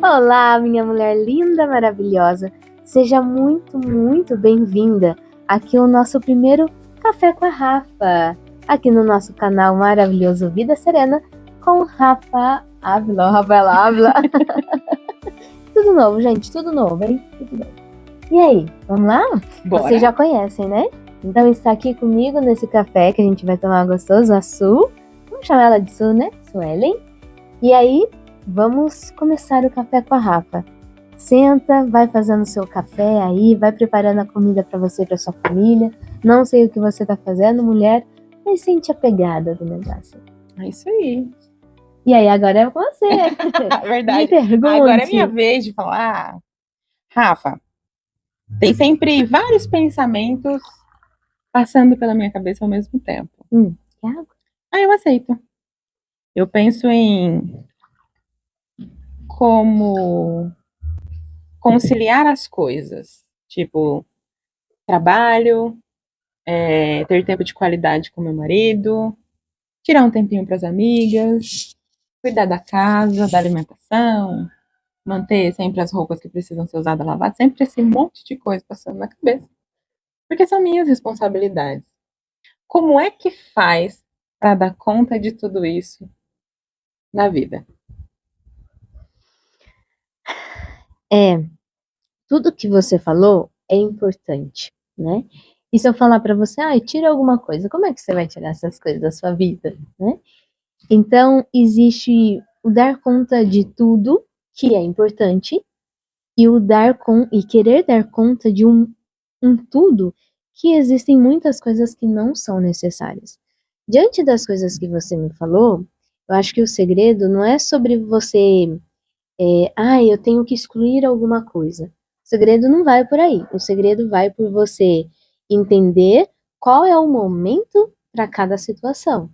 Olá, minha mulher linda, maravilhosa. Seja muito, muito bem-vinda aqui ao nosso primeiro Café com a Rafa, aqui no nosso canal maravilhoso Vida Serena com Rafa Ávila, Rafaela Ávila. Tudo novo, gente, tudo novo, hein? Tudo novo. E aí, vamos lá? Bora. Vocês já conhecem, né? Então está aqui comigo nesse café que a gente vai tomar gostoso, a Su. Vamos chamar ela de Su, né? Suelen. E aí, vamos começar o Café com a Rafa. Senta, vai fazendo seu café aí, vai preparando a comida para você e para sua família. Não sei o que você tá fazendo, mulher, mas sente a pegada do negócio. É isso aí. E aí, agora é você. Verdade. Me pergunte. Agora é minha vez de falar. Rafa, tem sempre vários pensamentos passando pela minha cabeça ao mesmo tempo. Quer água? Eu aceito. Eu penso em como conciliar as coisas. Tipo, trabalho, ter tempo de qualidade com meu marido, tirar um tempinho para as amigas, cuidar da casa, da alimentação, manter sempre as roupas que precisam ser usadas lavadas, sempre esse monte de coisa passando na cabeça. Porque são minhas responsabilidades. Como é que faz para dar conta de tudo isso na vida? Tudo que você falou é importante, né? E se eu falar para você, tira alguma coisa, como é que você vai tirar essas coisas da sua vida, né? Então, existe o dar conta de tudo que é importante e querer dar conta de um tudo que existem muitas coisas que não são necessárias. Diante das coisas que você me falou, eu acho que o segredo não é sobre você, eu tenho que excluir alguma coisa. O segredo não vai por aí. O segredo vai por você entender qual é o momento para cada situação.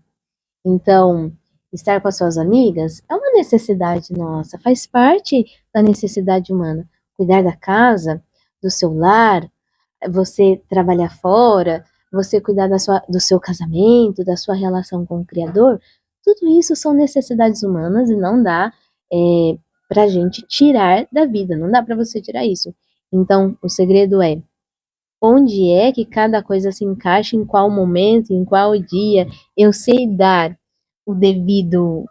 Então, estar com as suas amigas é uma necessidade nossa, faz parte da necessidade humana. Cuidar da casa, do seu lar, você trabalhar fora, você cuidar do seu casamento, da sua relação com o Criador, tudo isso são necessidades humanas e não dá pra gente tirar da vida, não dá para você tirar isso. Então, o segredo é onde é que cada coisa se encaixa, em qual momento, em qual dia, eu sei dar o devido,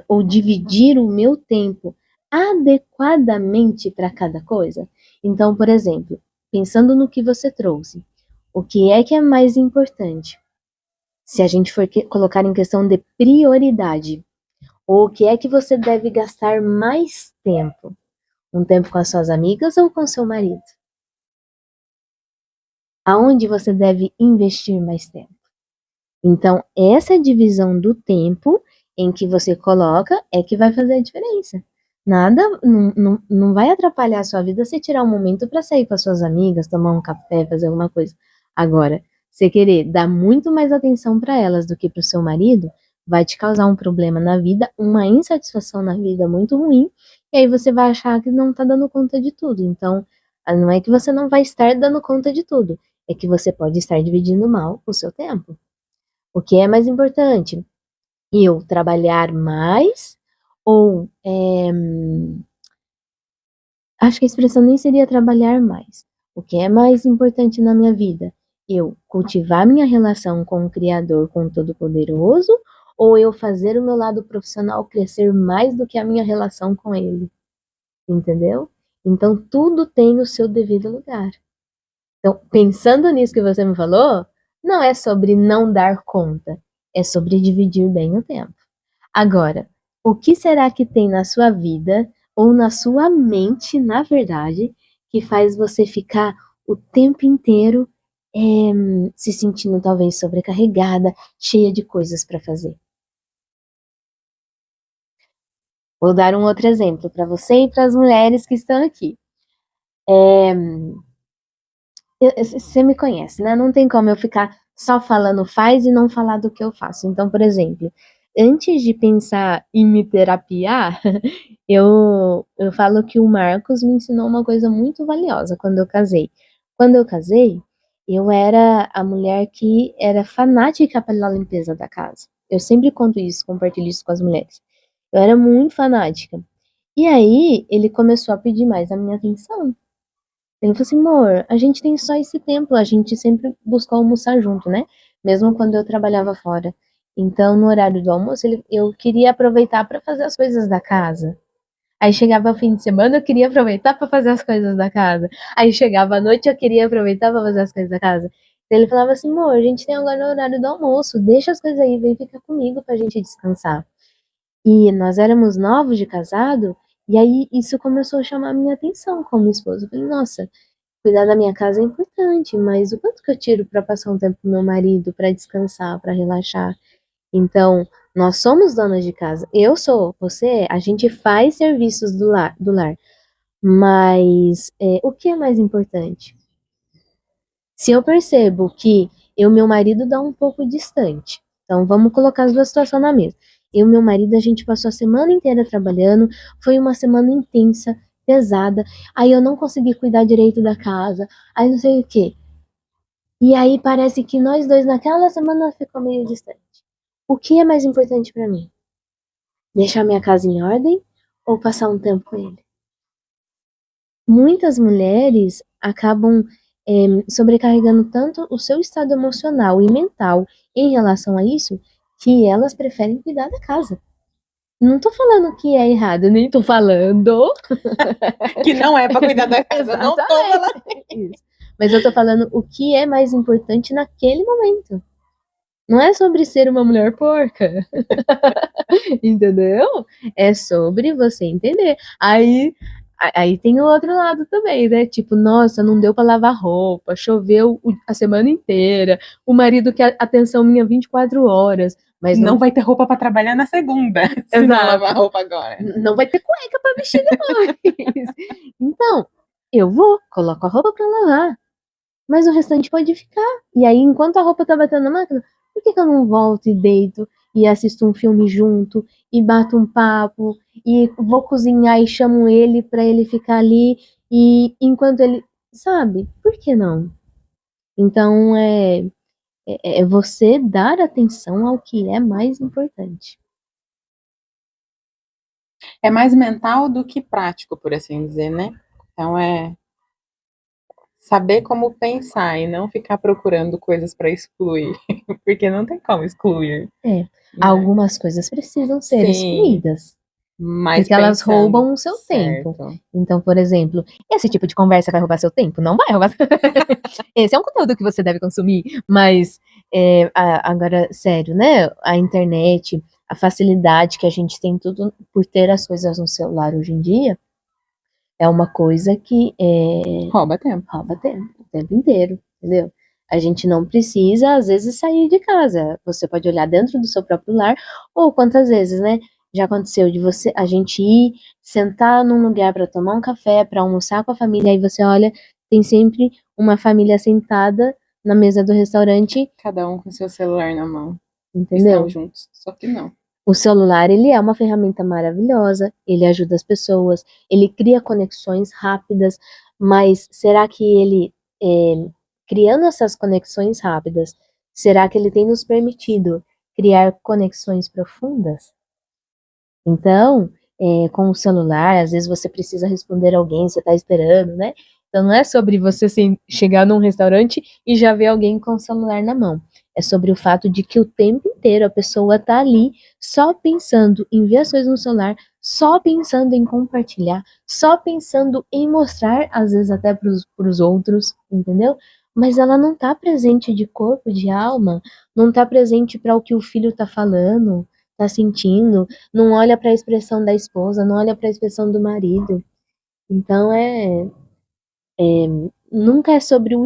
ou dividir o meu tempo adequadamente para cada coisa. Então, por exemplo, pensando no que você trouxe, o que é mais importante? Se a gente for colocar em questão de prioridade, ou o que é que você deve gastar mais tempo? Um tempo com as suas amigas ou com seu marido? Aonde você deve investir mais tempo? Então, essa divisão do tempo em que você coloca é que vai fazer a diferença. Nada, não vai atrapalhar a sua vida você tirar um momento para sair com as suas amigas, tomar um café, fazer alguma coisa. Agora, você querer dar muito mais atenção para elas do que para o seu marido, vai te causar um problema na vida, uma insatisfação na vida muito ruim, e aí você vai achar que não está dando conta de tudo. Então, não é que você não vai estar dando conta de tudo, é que você pode estar dividindo mal o seu tempo. O que é mais importante? Eu trabalhar mais ou acho que a expressão nem seria trabalhar mais. O que é mais importante na minha vida? Eu cultivar minha relação com o Criador, com o Todo-Poderoso, ou eu fazer o meu lado profissional crescer mais do que a minha relação com Ele? Entendeu? Então, tudo tem o seu devido lugar. Então, pensando nisso que você me falou, não é sobre não dar conta, é sobre dividir bem o tempo. Agora, o que será que tem na sua vida ou na sua mente, na verdade, que faz você ficar o tempo inteiro se sentindo talvez sobrecarregada, cheia de coisas para fazer? Vou dar um outro exemplo para você e para as mulheres que estão aqui. Você me conhece, né? Não tem como eu ficar só falando faz e não falar do que eu faço. Então, por exemplo, antes de pensar em me terapiar, eu falo que o Marcos me ensinou uma coisa muito valiosa quando eu casei. Quando eu casei, eu era a mulher que era fanática pela limpeza da casa. Eu sempre conto isso, compartilho isso com as mulheres. Eu era muito fanática. E aí, ele começou a pedir mais a minha atenção. Ele falou assim, amor, a gente tem só esse tempo, a gente sempre buscou almoçar junto, né? Mesmo quando eu trabalhava fora. Então, no horário do almoço, eu queria aproveitar para fazer as coisas da casa. Aí chegava o fim de semana, eu queria aproveitar para fazer as coisas da casa. Aí chegava a noite, eu queria aproveitar para fazer as coisas da casa. Então, ele falava assim, amor, a gente tem agora o horário do almoço, deixa as coisas aí, vem ficar comigo pra gente descansar. E nós éramos novos de casado, e aí isso começou a chamar a minha atenção como esposa. Eu falei, nossa, cuidar da minha casa é importante, mas o quanto que eu tiro para passar um tempo com meu marido, para descansar, para relaxar? Então, nós somos donas de casa. Eu sou, você é, a gente faz serviços do lar. Mas o que é mais importante? Se eu percebo que eu e meu marido dá um pouco distante, então vamos colocar as duas situações na mesa. Eu e meu marido, a gente passou a semana inteira trabalhando, foi uma semana intensa, pesada, aí eu não consegui cuidar direito da casa, aí não sei o quê. E aí parece que nós dois naquela semana ficou meio distante. O que é mais importante pra mim? Deixar minha casa em ordem ou passar um tempo com ele? Muitas mulheres acabam sobrecarregando tanto o seu estado emocional e mental em relação a isso, que elas preferem cuidar da casa. Não tô falando que é errado, nem tô falando. Que não é pra cuidar da casa, não tô falando. Isso. Mas eu tô falando o que é mais importante naquele momento. Não é sobre ser uma mulher porca. Entendeu? É sobre você entender. Aí tem o outro lado também, né? Tipo, nossa, não deu pra lavar roupa, choveu a semana inteira, o marido quer atenção minha 24 horas, mas Não vai ter roupa pra trabalhar na segunda, se não lavar roupa agora. não vai ter cueca pra vestir depois. Então, eu vou, coloco a roupa pra lavar, mas o restante pode ficar. E aí, enquanto a roupa tá batendo na máquina, por que eu não volto e deito e assisto um filme junto e bato um papo e vou cozinhar e chamo ele pra ele ficar ali e enquanto ele, sabe? Por que não? Então é você dar atenção ao que é mais importante. É mais mental do que prático, por assim dizer, né? Então é saber como pensar e não ficar procurando coisas para excluir, porque não tem como excluir. Né? Algumas coisas precisam ser Sim, excluídas. mas Porque elas pensando, roubam o seu certo. tempo. Então, por exemplo, esse tipo de conversa vai roubar seu tempo? Não vai roubar. Esse é um conteúdo que você deve consumir, mas agora, sério, né? A internet, a facilidade que a gente tem tudo por ter as coisas no celular hoje em dia, é uma coisa que rouba tempo. Rouba tempo, o tempo inteiro, entendeu? A gente não precisa, às vezes, sair de casa. Você pode olhar dentro do seu próprio lar, ou quantas vezes, né? Já aconteceu de a gente ir, sentar num lugar para tomar um café, para almoçar com a família, aí você olha, tem sempre uma família sentada na mesa do restaurante. Cada um com seu celular na mão. Entendeu? Estão juntos, só que não. O celular, ele é uma ferramenta maravilhosa, ele ajuda as pessoas, ele cria conexões rápidas, mas será que ele, criando essas conexões rápidas, será que ele tem nos permitido criar conexões profundas? Então, com o celular, às vezes você precisa responder alguém, você está esperando, né? Então não é sobre você chegar num restaurante e já ver alguém com o celular na mão. É sobre o fato de que o tempo inteiro a pessoa está ali só pensando em ver as coisas no celular, só pensando em compartilhar, só pensando em mostrar, às vezes até para os outros, entendeu? Mas ela não está presente de corpo, de alma, não está presente para o que o filho está falando, está sentindo, não olha para a expressão da esposa, não olha para a expressão do marido. Então nunca é sobre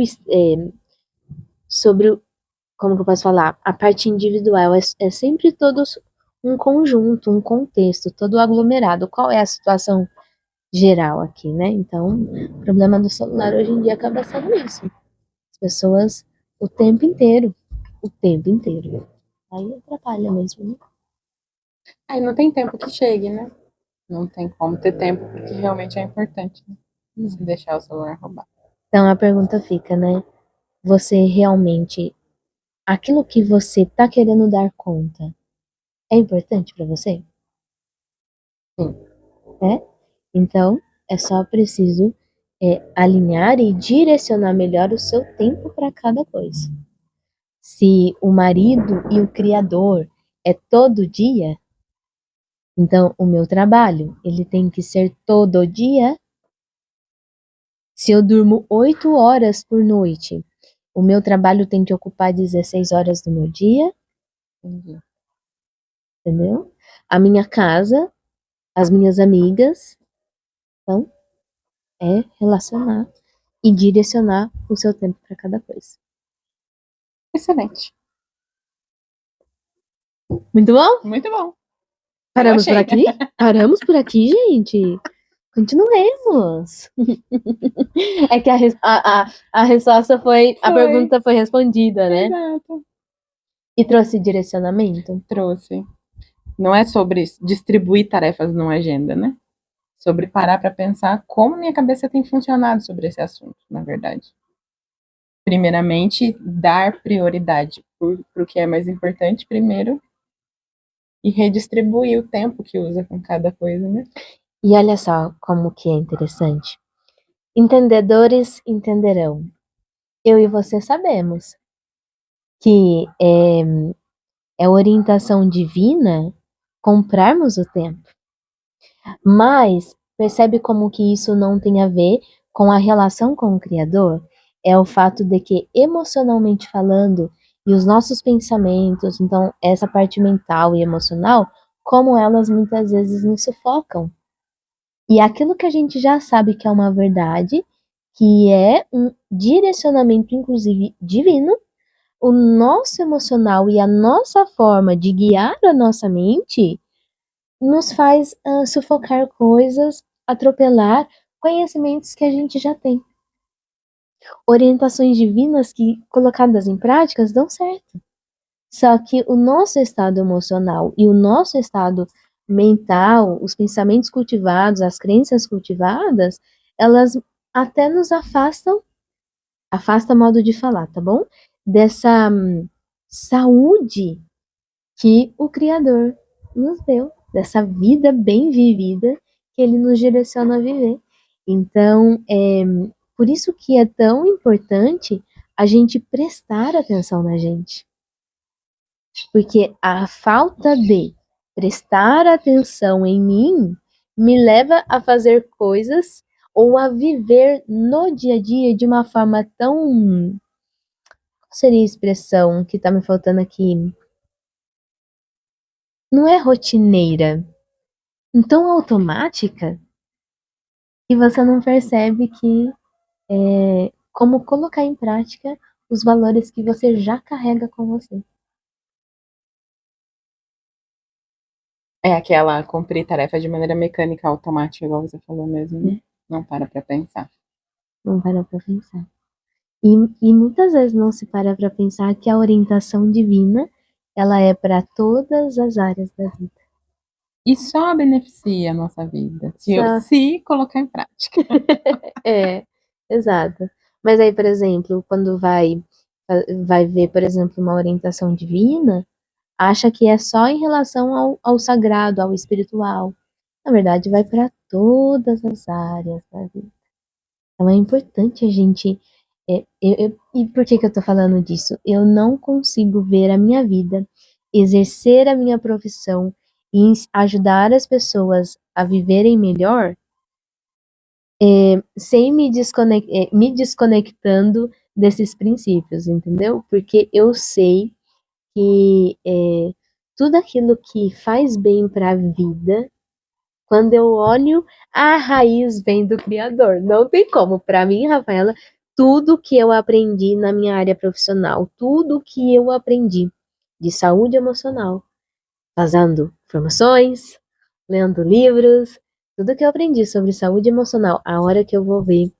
como que eu posso falar, a parte individual, é sempre todos um conjunto, um contexto, todo aglomerado. Qual é a situação geral aqui, né? Então, o problema do celular hoje em dia acaba sendo isso. As pessoas o tempo inteiro. Aí atrapalha mesmo, né? Aí não tem tempo que chegue, né? Não tem como ter tempo, porque realmente é importante, né? Se deixar o celular roubar. Então a pergunta fica, né? Você realmente, aquilo que você tá querendo dar conta, é importante para você? Sim. É? Então, é só preciso alinhar e direcionar melhor o seu tempo para cada coisa. Se o marido e o criador é todo dia, então o meu trabalho, ele tem que ser todo dia. Se eu durmo 8 horas por noite, o meu trabalho tem que ocupar 16 horas do meu dia, Entendi. entendeu? A minha casa, as minhas amigas, então é relacionar e direcionar o seu tempo para cada coisa. Excelente. Muito bom? Muito bom. Paramos por achei. aqui? Paramos por aqui, gente. Continuemos. É que a resposta foi. A pergunta foi respondida, né? Exato. E trouxe direcionamento. Trouxe. Não é sobre distribuir tarefas numa agenda, né? Sobre parar para pensar como minha cabeça tem funcionado sobre esse assunto, na verdade. Primeiramente, dar prioridade para o que é mais importante primeiro e redistribuir o tempo que usa com cada coisa, né? E olha só como que é interessante. Entendedores entenderão. Eu e você sabemos que é orientação divina comprarmos o tempo. Mas percebe como que isso não tem a ver com a relação com o Criador? É o fato de que, emocionalmente falando, e os nossos pensamentos, então essa parte mental e emocional, como elas muitas vezes nos sufocam. E aquilo que a gente já sabe que é uma verdade, que é um direcionamento, inclusive divino, o nosso emocional e a nossa forma de guiar a nossa mente nos faz sufocar coisas, atropelar conhecimentos que a gente já tem. Orientações divinas que, colocadas em práticas, dão certo. Só que o nosso estado emocional e o nosso estado mental, os pensamentos cultivados, as crenças cultivadas, elas até nos afastam, afasta modo de falar, tá bom? Dessa saúde que o Criador nos deu, dessa vida bem vivida que ele nos direciona a viver. Então, por isso que é tão importante a gente prestar atenção na gente. Porque a falta de prestar atenção em mim me leva a fazer coisas ou a viver no dia a dia de uma forma tão. Qual seria a expressão que tá me faltando aqui? Não é rotineira, tão automática que você não percebe que como colocar em prática os valores que você já carrega com você. É aquela cumprir tarefa de maneira mecânica, automática, igual você falou mesmo, né? Não para pensar. Não para pra pensar. E muitas vezes não se para pra pensar que a orientação divina, ela é para todas as áreas da vida. E só beneficia a nossa vida Só- se colocar em prática. Exato. Mas aí, por exemplo, quando vai ver, por exemplo, uma orientação divina, acha que é só em relação ao sagrado, ao espiritual. Na verdade, vai para todas as áreas da vida. Então é importante a gente. E por que eu estou falando disso? Eu não consigo ver a minha vida, exercer a minha profissão e ajudar as pessoas a viverem melhor sem me desconectando desses princípios, entendeu? Porque eu sei que tudo aquilo que faz bem para a vida, quando eu olho, a raiz vem do Criador. Não tem como. Para mim, Rafaela, tudo que eu aprendi na minha área profissional, tudo que eu aprendi de saúde emocional, fazendo formações, lendo livros, tudo que eu aprendi sobre saúde emocional, a hora que eu vou ver,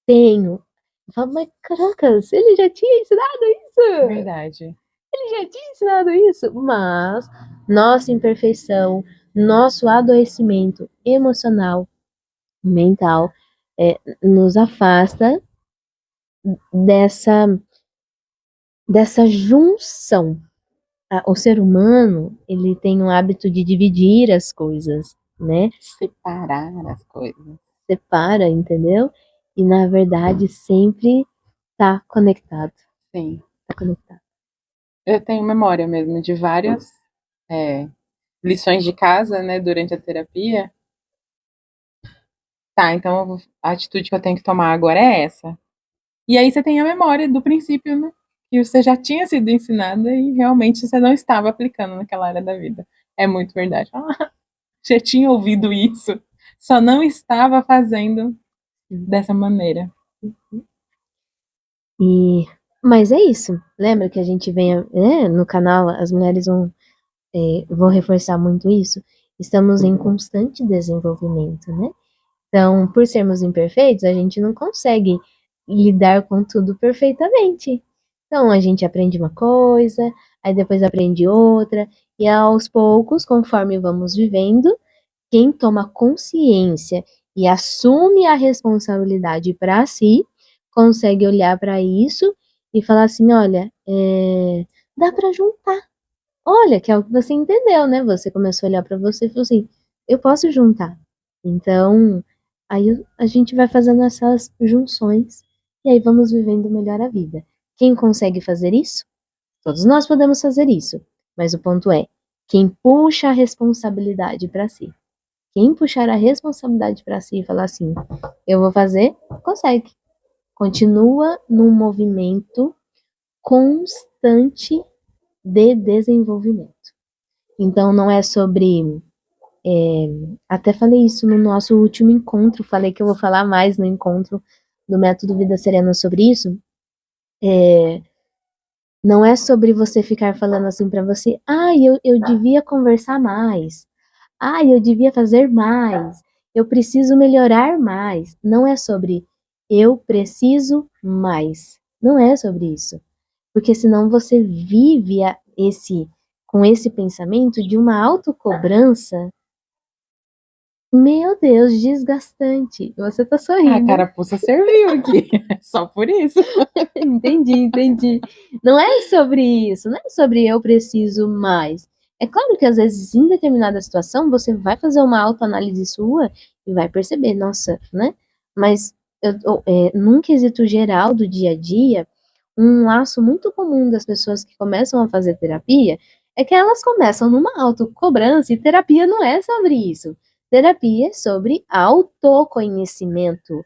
tenho. Eu falo, mas caracas, ele já tinha ensinado isso? Verdade. Ele já tinha ensinado isso, mas nossa imperfeição, nosso adoecimento emocional, mental, nos afasta dessa junção. O ser humano, ele tem um hábito de dividir as coisas, né? Separar as coisas. Separa, entendeu? E na verdade sempre tá conectado. Sim. Tá conectado. Eu tenho memória mesmo de várias lições de casa, né, durante a terapia. Tá, então a atitude que eu tenho que tomar agora é essa. E aí você tem a memória do princípio, né? Que você já tinha sido ensinada e realmente você não estava aplicando naquela área da vida. É muito verdade. Já tinha ouvido isso, só não estava fazendo dessa maneira. Mas é isso. Lembra que a gente vem, né, no canal, as mulheres vão reforçar muito isso. Estamos em constante desenvolvimento, né? Então, por sermos imperfeitos, a gente não consegue lidar com tudo perfeitamente. Então, a gente aprende uma coisa, aí depois aprende outra, e aos poucos, conforme vamos vivendo, quem toma consciência e assume a responsabilidade para si, consegue olhar para isso e falar assim: olha, dá para juntar. Olha, que é o que você entendeu, né? Você começou a olhar para você e falou assim: eu posso juntar. Então, aí a gente vai fazendo essas junções e aí vamos vivendo melhor a vida. Quem consegue fazer isso? Todos nós podemos fazer isso, mas o ponto é: quem puxa a responsabilidade para si. Quem puxar a responsabilidade para si e falar assim, eu vou fazer, consegue. Continua num movimento constante de desenvolvimento. Então, não é sobre. Até falei isso no nosso último encontro, falei que eu vou falar mais no encontro do Método Vida Serena sobre isso. Não é sobre você ficar falando assim para você, eu devia conversar mais. Eu devia fazer mais. Eu preciso melhorar mais. Não é sobre eu preciso mais. Não é sobre isso. Porque senão você vive com esse pensamento de uma autocobrança. Meu Deus, desgastante. Você tá sorrindo. A carapuça serviu aqui. Só por isso. Entendi. Não é sobre isso. Não é sobre eu preciso mais. É claro que às vezes, em determinada situação, você vai fazer uma autoanálise sua e vai perceber, nossa, né? Mas num quesito geral do dia a dia, um laço muito comum das pessoas que começam a fazer terapia é que elas começam numa autocobrança e terapia não é sobre isso. Terapia é sobre autoconhecimento,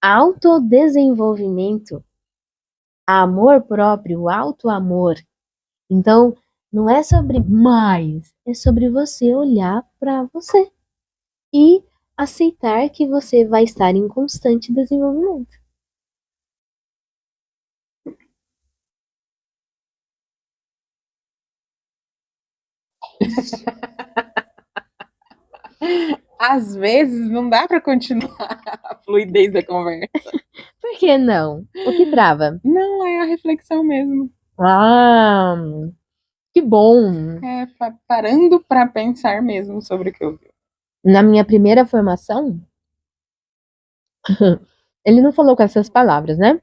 autodesenvolvimento, amor próprio, autoamor. Então, não é sobre mais, é sobre você olhar para você e aceitar que você vai estar em constante desenvolvimento. Às vezes não dá para continuar a fluidez da conversa. Por que não? O que trava? Não, é a reflexão mesmo. Que bom! É parando para pensar mesmo sobre o que eu vi. Na minha primeira formação, ele não falou com essas palavras, né?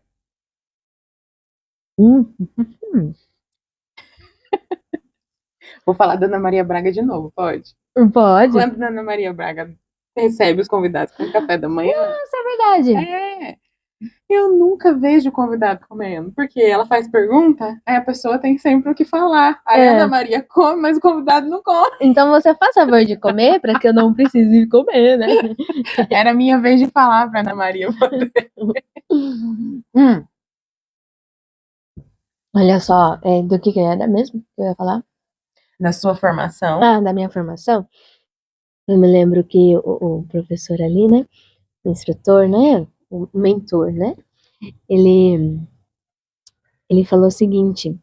Vou falar da Ana Maria Braga de novo, pode? Pode. Quando a Ana Maria Braga recebe os convidados com café da manhã. Isso é verdade. Eu nunca vejo o convidado comendo, porque ela faz pergunta, aí a pessoa tem sempre o que falar. Aí a Ana Maria come, mas o convidado não come. Então você faz favor de comer para que eu não precise comer, né? Era a minha vez de falar pra Ana Maria poder. Olha só, do que era mesmo que eu ia falar? Da sua formação. Da minha formação. Eu me lembro que o professor ali, né? O instrutor, né? O mentor, né? Ele falou o seguinte,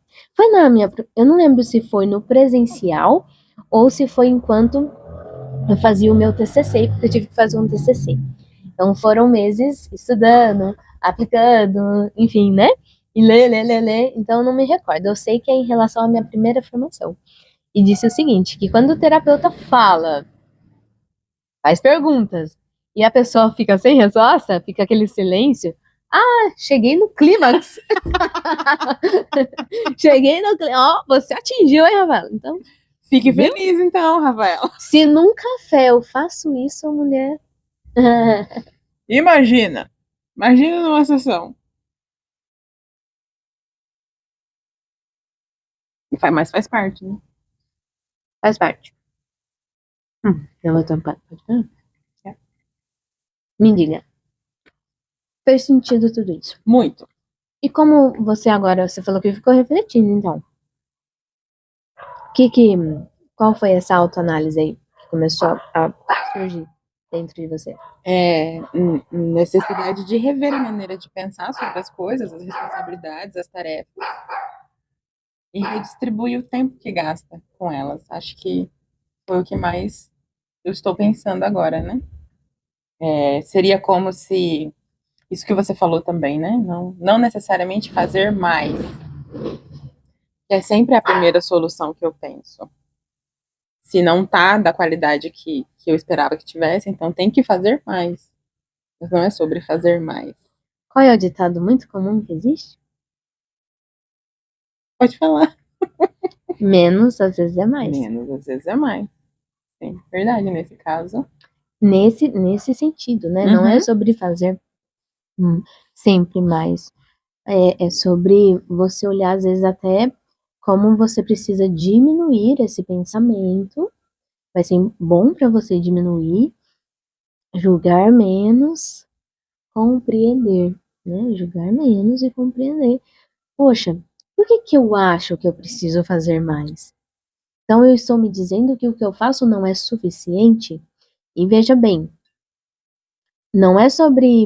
eu não lembro se foi no presencial ou se foi enquanto eu fazia o meu TCC, porque eu tive que fazer um TCC. Então foram meses estudando, aplicando, enfim, né? E ler. Então eu não me recordo. Eu sei que é em relação à minha primeira formação. E disse o seguinte, que quando o terapeuta faz perguntas, e a pessoa fica sem resposta, fica aquele silêncio, cheguei no clímax. Cheguei no clímax. Você atingiu, hein, Rafael? Então, Fique Viu? feliz então, Rafael. Se num café eu faço isso, a mulher. Imagina numa sessão. Mas faz parte, né? Faz parte. Eu vou tampar. Pode falar? É. Me diga. Fez sentido tudo isso? Muito. E como você falou que ficou refletindo, então. Qual foi essa autoanálise aí que começou a surgir dentro de você? Necessidade de rever a maneira de pensar sobre as coisas, as responsabilidades, as tarefas e redistribuir o tempo que gasta com elas. Acho que foi o que mais eu estou pensando agora, né? Seria como se isso que você falou também, né? Não necessariamente fazer mais, que é sempre a primeira solução que eu penso. Se não tá da qualidade que eu esperava que tivesse, então tem que fazer mais. Mas não é sobre fazer mais. Qual é o ditado muito comum que existe? Pode falar. Menos, às vezes, é mais. Menos, às vezes é mais. Sim, verdade, nesse caso. Nesse sentido, né? Não é sobre fazer sempre mais. É sobre você olhar, às vezes, até como você precisa diminuir esse pensamento. Vai ser bom para você diminuir, julgar menos, compreender, né? Julgar menos e compreender. Poxa, por que eu acho que eu preciso fazer mais? Então eu estou me dizendo que o que eu faço não é suficiente? E veja bem, não é sobre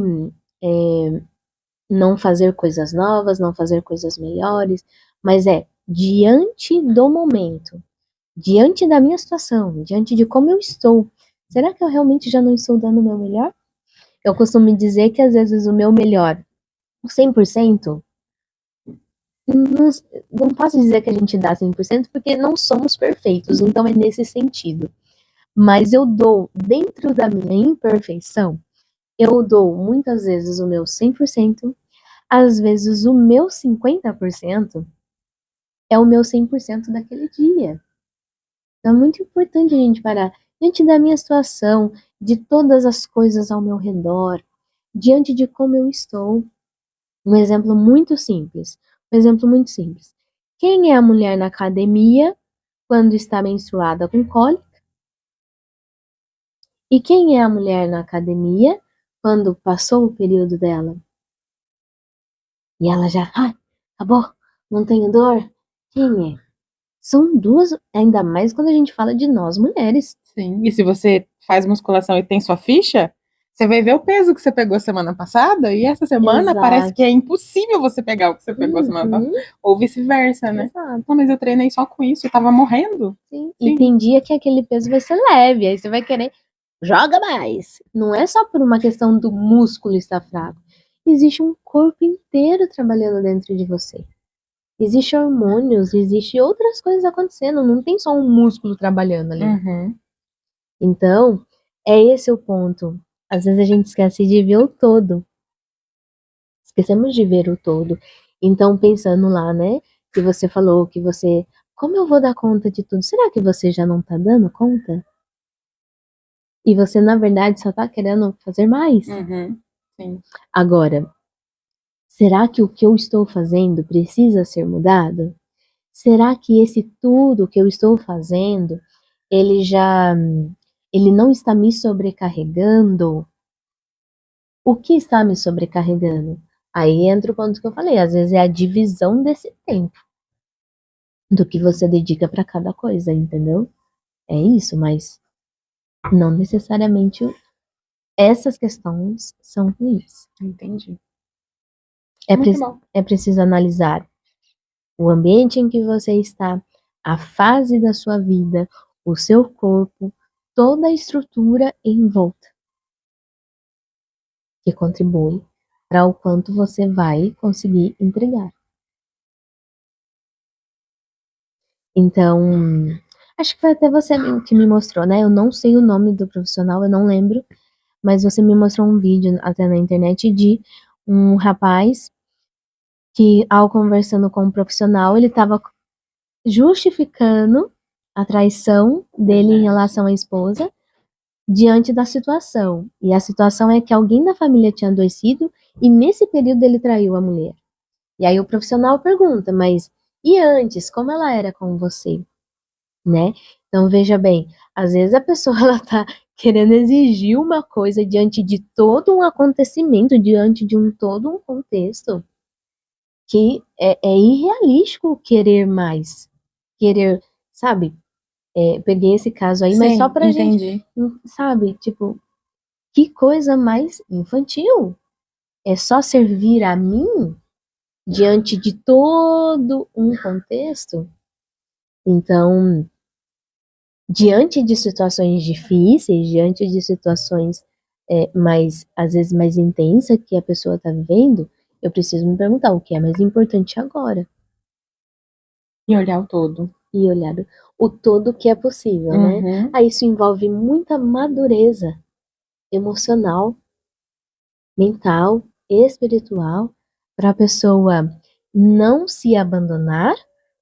não fazer coisas novas, não fazer coisas melhores, mas é diante do momento, diante da minha situação, diante de como eu estou. Será que eu realmente já não estou dando o meu melhor? Eu costumo dizer que às vezes o meu melhor, o 100%, não, não posso dizer que a gente dá 100% porque não somos perfeitos, então é nesse sentido. Mas eu dou, dentro da minha imperfeição, eu dou muitas vezes o meu 100%, às vezes o meu 50% é o meu 100% daquele dia. Então é muito importante a gente parar diante da minha situação, de todas as coisas ao meu redor, diante de como eu estou. Um exemplo muito simples. Um exemplo muito simples. Quem é a mulher na academia quando está menstruada com cólica? E quem é a mulher na academia quando passou o período dela? E ela já, acabou, não tenho dor. Quem é? São duas, ainda mais quando a gente fala de nós mulheres. Sim. E se você faz musculação e tem sua ficha, você vai ver o peso que você pegou semana passada, e essa semana parece que é impossível você pegar o que você pegou semana passada. Ou vice-versa, né? Exato. Não, mas eu treinei só com isso, eu tava morrendo. Sim. E tem dia que aquele peso vai ser leve, aí você vai querer, joga mais. Não é só por uma questão do músculo estar fraco. Existe um corpo inteiro trabalhando dentro de você. Existem hormônios, existem outras coisas acontecendo, não tem só um músculo trabalhando ali. Então, é esse o ponto. Às vezes a gente esquece de ver o todo. Esquecemos de ver o todo. Então, pensando lá, né, que você falou que você, como eu vou dar conta de tudo? Será que você já não tá dando conta? E você, na verdade, só tá querendo fazer mais? Sim. Agora, será que o que eu estou fazendo precisa ser mudado? Será que esse tudo que eu estou fazendo, ele não está me sobrecarregando? O que está me sobrecarregando? Aí entra o ponto que eu falei, às vezes é a divisão desse tempo, do que você dedica para cada coisa, entendeu? É isso, mas não necessariamente essas questões são ruins. Entendi. É preciso analisar o ambiente em que você está, a fase da sua vida, o seu corpo, toda a estrutura em volta, que contribui para o quanto você vai conseguir entregar. Então, acho que foi até você que me mostrou, né? Eu não sei o nome do profissional, eu não lembro, mas você me mostrou um vídeo até na internet de um rapaz que, ao conversando com um profissional, ele estava justificando a traição dele em relação à esposa diante da situação. E a situação é que alguém da família tinha adoecido e nesse período ele traiu a mulher. E aí o profissional pergunta, mas e antes, como ela era com você? Né? Então veja bem, às vezes a pessoa ela tá querendo exigir uma coisa diante de todo um acontecimento, diante de todo um contexto, que é irrealístico querer mais. Querer, sabe? Peguei esse caso aí, mas Sim, só pra gente, entendi. sabe? Tipo, que coisa mais infantil. É só servir a mim diante de todo um contexto. Então, diante de situações difíceis, diante de situações às vezes mais intensas que a pessoa está vivendo, eu preciso me perguntar o que é mais importante agora. E olhar o todo. E olhar o todo que é possível, né? Uhum. Aí isso envolve muita madureza emocional, mental, espiritual, para a pessoa não se abandonar,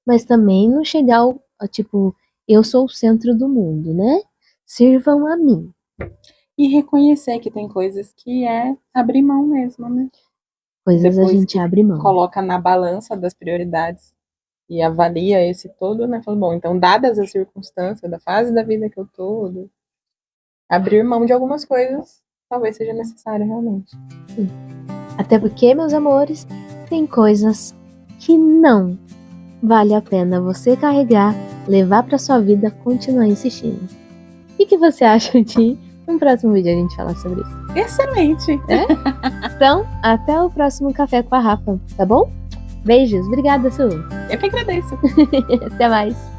mas também não chegar ao tipo, eu sou o centro do mundo, né? Sirvam a mim. E reconhecer que tem coisas que é abrir mão mesmo, né? Coisas a Depois gente que abre mão. coloca na balança das prioridades e avalia esse todo, né? Fala, bom, então, dadas as circunstâncias da fase da vida que eu tô, abrir mão de algumas coisas talvez seja necessário realmente. Sim. Até porque, meus amores, tem coisas que não vale a pena você carregar, levar para sua vida, continuar insistindo. O que você acha de no próximo vídeo a gente falar sobre isso? Excelente! Então, até o próximo Café com a Rafa, tá bom? Beijos, obrigada, Su. Eu que agradeço. Até mais.